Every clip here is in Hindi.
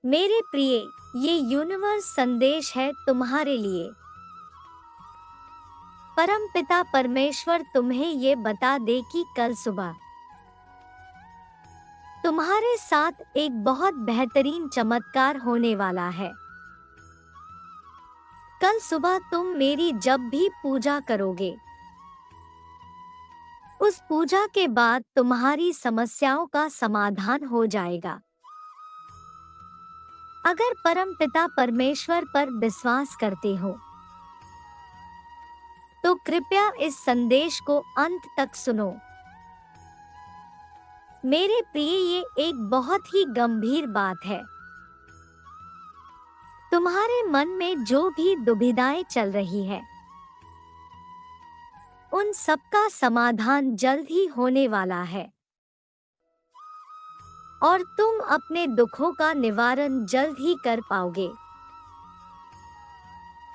मेरे प्रिय, ये यूनिवर्स संदेश है तुम्हारे लिए। परमपिता परमेश्वर तुम्हें ये बता दे कि कल सुबह तुम्हारे साथ एक बहुत बेहतरीन चमत्कार होने वाला है। कल सुबह तुम मेरी जब भी पूजा करोगे, उस पूजा के बाद तुम्हारी समस्याओं का समाधान हो जाएगा। अगर परमपिता परमेश्वर पर विश्वास करते हो तो कृपया इस संदेश को अंत तक सुनो। मेरे प्रिय, ये एक बहुत ही गंभीर बात है। तुम्हारे मन में जो भी दुविधाएं चल रही है, उन सब का समाधान जल्द ही होने वाला है और तुम अपने दुखों का निवारण जल्द ही कर पाओगे।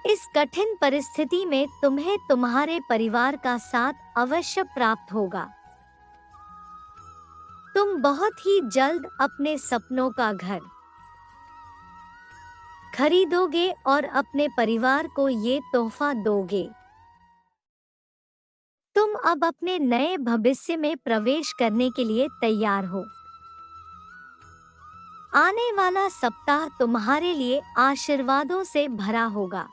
इस कठिन परिस्थिति में तुम्हें तुम्हारे परिवार का साथ अवश्य प्राप्त होगा। तुम बहुत ही जल्द अपने सपनों का घर खरीदोगे और अपने परिवार को ये तोहफा दोगे। तुम अब अपने नए भविष्य में प्रवेश करने के लिए तैयार हो। आने वाला सप्ताह तुम्हारे लिए आशीर्वादों से भरा होगा।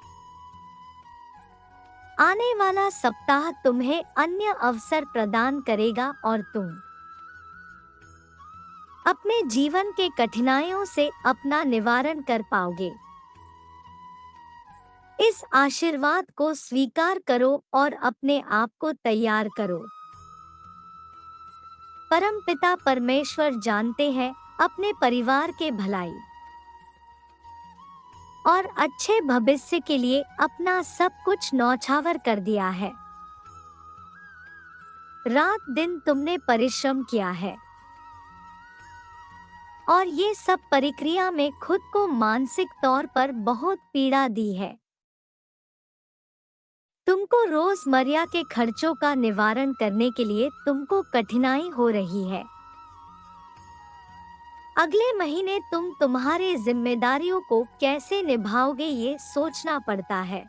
आने वाला सप्ताह तुम्हें अन्य अवसर प्रदान करेगा और तुम अपने जीवन के कठिनाइयों से अपना निवारण कर पाओगे। इस आशीर्वाद को स्वीकार करो और अपने आप को तैयार करो। परमपिता परमेश्वर जानते हैं अपने परिवार के भलाई और अच्छे भविष्य के लिए अपना सब कुछ न्यौछावर कर दिया है। रात दिन तुमने परिश्रम किया है और ये सब प्रक्रिया में खुद को मानसिक तौर पर बहुत पीड़ा दी है। तुमको रोजमर्रा के खर्चों का निवारण करने के लिए तुमको कठिनाई हो रही है। अगले महीने तुम तुम्हारी जिम्मेदारियों को कैसे निभाओगे ये सोचना पड़ता है।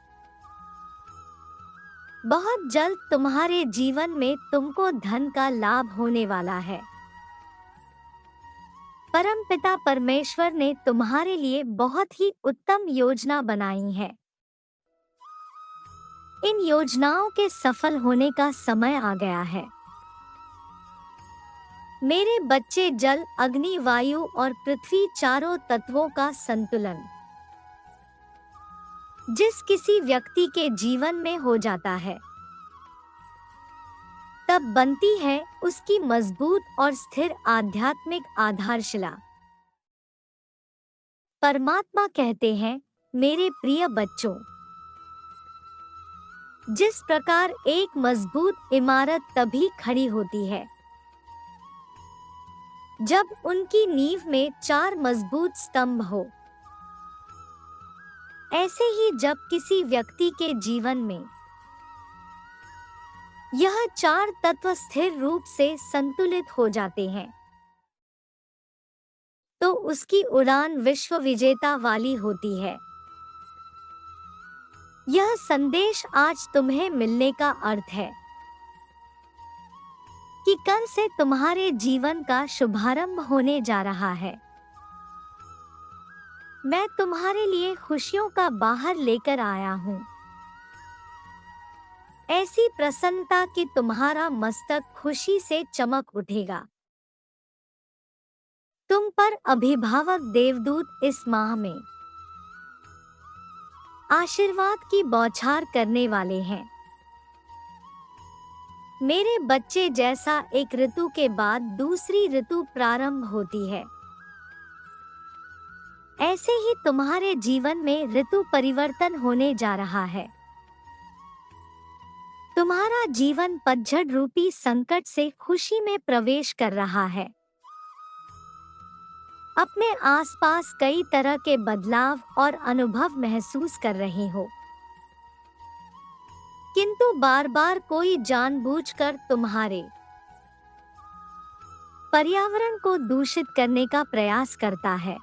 बहुत जल्द तुम्हारे जीवन में तुमको धन का लाभ होने वाला है। परमपिता परमेश्वर ने तुम्हारे लिए बहुत ही उत्तम योजना बनाई है। इन योजनाओं के सफल होने का समय आ गया है। मेरे बच्चे, जल, अग्नि, वायु और पृथ्वी चारों तत्वों का संतुलन जिस किसी व्यक्ति के जीवन में हो जाता है, तब बनती है उसकी मजबूत और स्थिर आध्यात्मिक आधारशिला। परमात्मा कहते हैं, मेरे प्रिय बच्चों, जिस प्रकार एक मजबूत इमारत तभी खड़ी होती है जब उनकी नींव में 4 मजबूत स्तंभ हो, ऐसे ही जब किसी व्यक्ति के जीवन में यह 4 तत्व स्थिर रूप से संतुलित हो जाते हैं, तो उसकी उड़ान विश्व विजेता वाली होती है। यह संदेश आज तुम्हें मिलने का अर्थ है कि कल से तुम्हारे जीवन का शुभारंभ होने जा रहा है। मैं तुम्हारे लिए खुशियों का बाहर लेकर आया हूँ, ऐसी प्रसन्नता कि तुम्हारा मस्तक खुशी से चमक उठेगा। तुम पर अभिभावक देवदूत इस माह में आशीर्वाद की बौछार करने वाले हैं। मेरे बच्चे, जैसा एक ऋतु के बाद दूसरी ऋतु प्रारंभ होती है, ऐसे ही तुम्हारे जीवन में ऋतु परिवर्तन होने जा रहा है। तुम्हारा जीवन पतझड़ रूपी संकट से खुशी में प्रवेश कर रहा है। अपने आसपास कई तरह के बदलाव और अनुभव महसूस कर रहे हो, किंतु बार बार कोई जानबूझकर तुम्हारे पर्यावरण को दूषित करने का प्रयास करता है।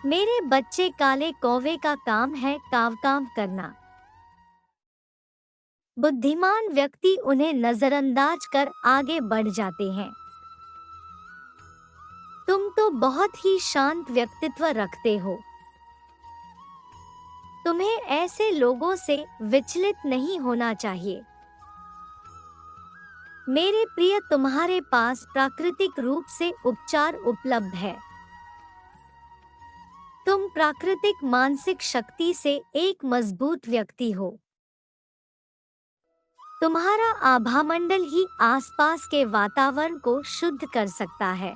मेरे बच्चे काले कौवे का काम है काम करना। बुद्धिमान व्यक्ति उन्हें नजरअंदाज कर आगे बढ़ जाते हैं। तुम तो बहुत ही शांत व्यक्तित्व रखते हो। तुम्हें ऐसे लोगों से विचलित नहीं होना चाहिए। मेरे प्रिय, तुम्हारे पास प्राकृतिक रूप से उपचार उपलब्ध है। तुम प्राकृतिक मानसिक शक्ति से एक मजबूत व्यक्ति हो। तुम्हारा आभामंडल ही आसपास के वातावरण को शुद्ध कर सकता है।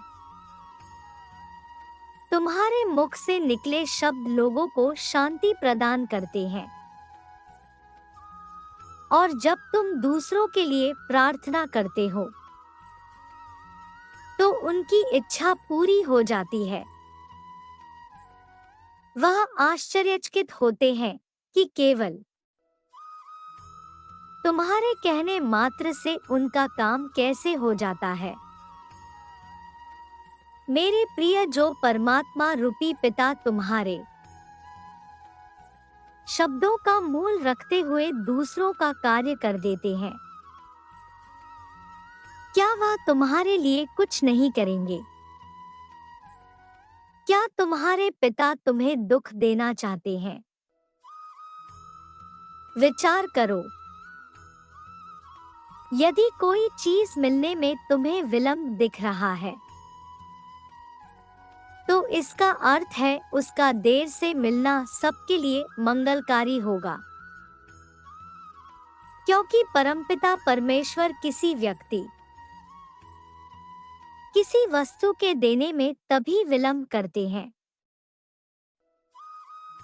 तुम्हारे मुख से निकले शब्द लोगों को शांति प्रदान करते हैं। और जब तुम दूसरों के लिए प्रार्थना करते हो तो उनकी इच्छा पूरी हो जाती है। वह आश्चर्यचकित होते हैं कि केवल तुम्हारे कहने मात्र से उनका काम कैसे हो जाता है। मेरे प्रिय, जो परमात्मा रूपी पिता तुम्हारे शब्दों का मूल रखते हुए दूसरों का कार्य कर देते हैं, क्या वह तुम्हारे लिए कुछ नहीं करेंगे? क्या तुम्हारे पिता तुम्हें दुख देना चाहते हैं? विचार करो। यदि कोई चीज मिलने में तुम्हें विलंब दिख रहा है तो इसका अर्थ है उसका देर से मिलना सबके लिए मंगलकारी होगा। क्योंकि परमपिता परमेश्वर किसी व्यक्ति, किसी वस्तु के देने में तभी विलंब करते हैं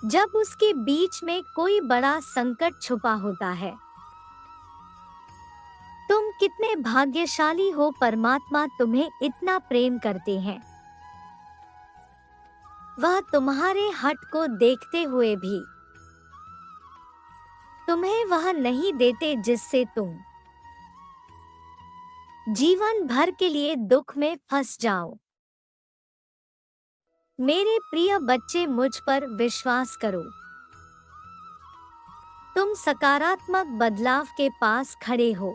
जब उसके बीच में कोई बड़ा संकट छुपा होता है। तुम कितने भाग्यशाली हो, परमात्मा तुम्हें इतना प्रेम करते हैं। वह तुम्हारे हट को देखते हुए भी तुम्हें वह नहीं देते जिससे तुम जीवन भर के लिए दुख में फंस जाओ। मेरे प्रिय बच्चे, मुझ पर विश्वास करो। तुम सकारात्मक बदलाव के पास खड़े हो।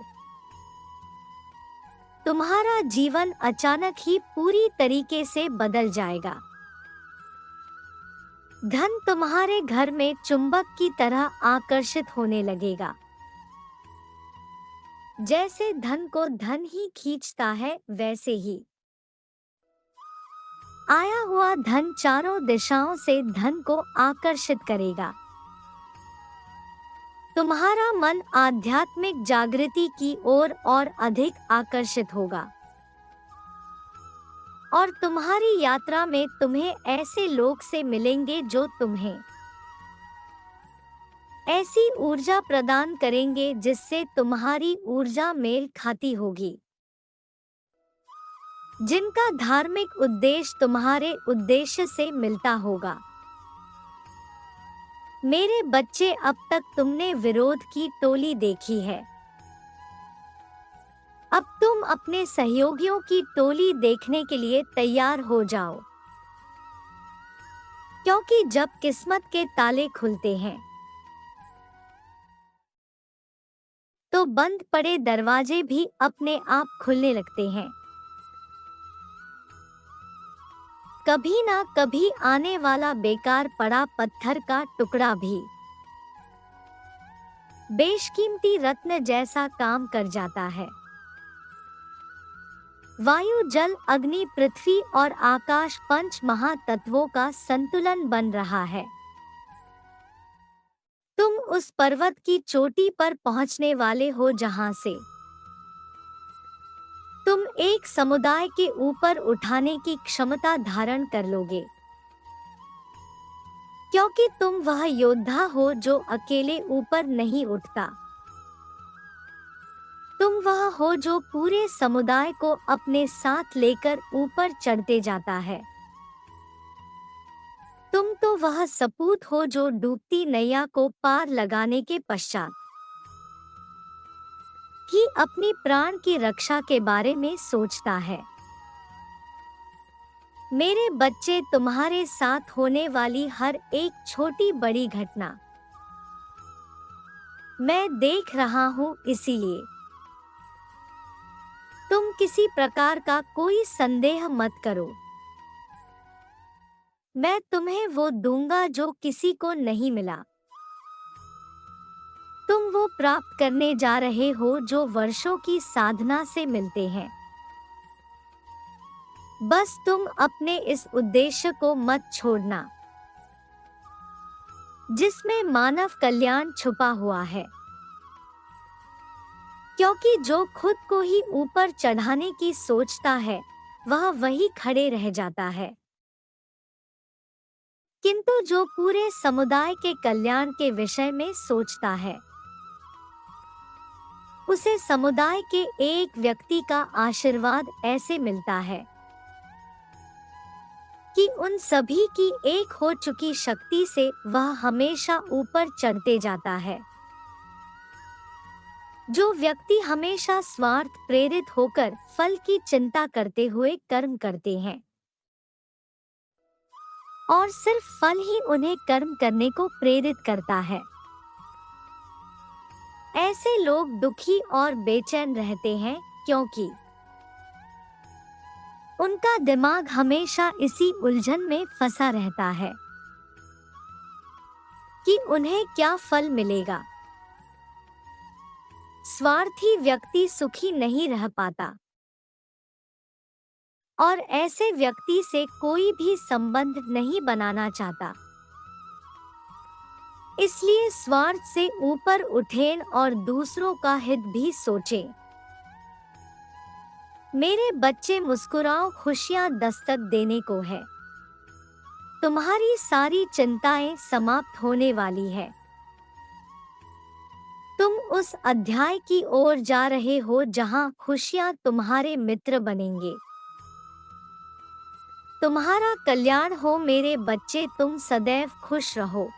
तुम्हारा जीवन अचानक ही पूरी तरीके से बदल जाएगा। धन तुम्हारे घर में चुंबक की तरह आकर्षित होने लगेगा। जैसे धन को धन ही खींचता है, वैसे ही आया हुआ धन चारों दिशाओं से धन को आकर्षित करेगा। तुम्हारा मन आध्यात्मिक जागृति की ओर और अधिक आकर्षित होगा। और तुम्हारी यात्रा में तुम्हें ऐसे लोग से मिलेंगे जो तुम्हें ऐसी ऊर्जा प्रदान करेंगे जिससे तुम्हारी ऊर्जा मेल खाती होगी, जिनका धार्मिक उद्देश्य तुम्हारे उद्देश्य से मिलता होगा। मेरे बच्चे, अब तक तुमने विरोध की टोली देखी है। अब तुम अपने सहयोगियों की टोली देखने के लिए तैयार हो जाओ। क्योंकि जब किस्मत के ताले खुलते हैं तो बंद पड़े दरवाजे भी अपने आप खुलने लगते हैं। कभी ना कभी आने वाला बेकार पड़ा पत्थर का टुकड़ा भी बेशकीमती रत्न जैसा काम कर जाता है। वायु, जल, अग्नि, पृथ्वी और आकाश पंच महातत्वों का संतुलन बन रहा है। तुम उस पर्वत की चोटी पर पहुंचने वाले हो जहां से तुम एक समुदाय के ऊपर उठाने की क्षमता धारण कर लोगे। क्योंकि तुम वह योद्धा हो जो अकेले ऊपर नहीं उठता। तुम वह हो जो पूरे समुदाय को अपने साथ लेकर ऊपर चढ़ते जाता है। तुम तो वह सपूत हो जो डूबती नैया को पार लगाने के पश्चात ही अपनी प्राण की रक्षा के बारे में सोचता है। मेरे बच्चे तुम्हारे साथ होने वाली हर एक छोटी बड़ी घटना मैं देख रहा हूँ, इसीलिए तुम किसी प्रकार का कोई संदेह मत करो। मैं तुम्हें वो दूंगा जो किसी को नहीं मिला। तुम वो प्राप्त करने जा रहे हो जो वर्षों की साधना से मिलते हैं। बस तुम अपने इस उद्देश्य को मत छोड़ना जिसमें मानव कल्याण छुपा हुआ है, क्योंकि जो खुद को ही ऊपर चढ़ाने की सोचता है वह वही खड़े रह जाता है, किंतु जो पूरे समुदाय के कल्याण के विषय में सोचता है उसे समुदाय के एक व्यक्ति का आशीर्वाद ऐसे मिलता है कि उन सभी की एक हो चुकी शक्ति से वह हमेशा ऊपर चढ़ते जाता है। जो व्यक्ति हमेशा स्वार्थ प्रेरित होकर फल की चिंता करते हुए कर्म करते हैं और सिर्फ फल ही उन्हें कर्म करने को प्रेरित करता है, ऐसे लोग दुखी और बेचैन रहते हैं, क्योंकि उनका दिमाग हमेशा इसी उलझन में फंसा रहता है कि उन्हें क्या फल मिलेगा। स्वार्थी व्यक्ति सुखी नहीं रह पाता और ऐसे व्यक्ति से कोई भी संबंध नहीं बनाना चाहता। इसलिए स्वार्थ से ऊपर उठें और दूसरों का हित भी सोचें। मेरे बच्चे मुस्कुराओ, खुशियां दस्तक देने को है। तुम्हारी सारी चिंताएं समाप्त होने वाली है। तुम उस अध्याय की ओर जा रहे हो जहां खुशियां तुम्हारे मित्र बनेंगे। तुम्हारा कल्याण हो मेरे बच्चे, तुम सदैव खुश रहो।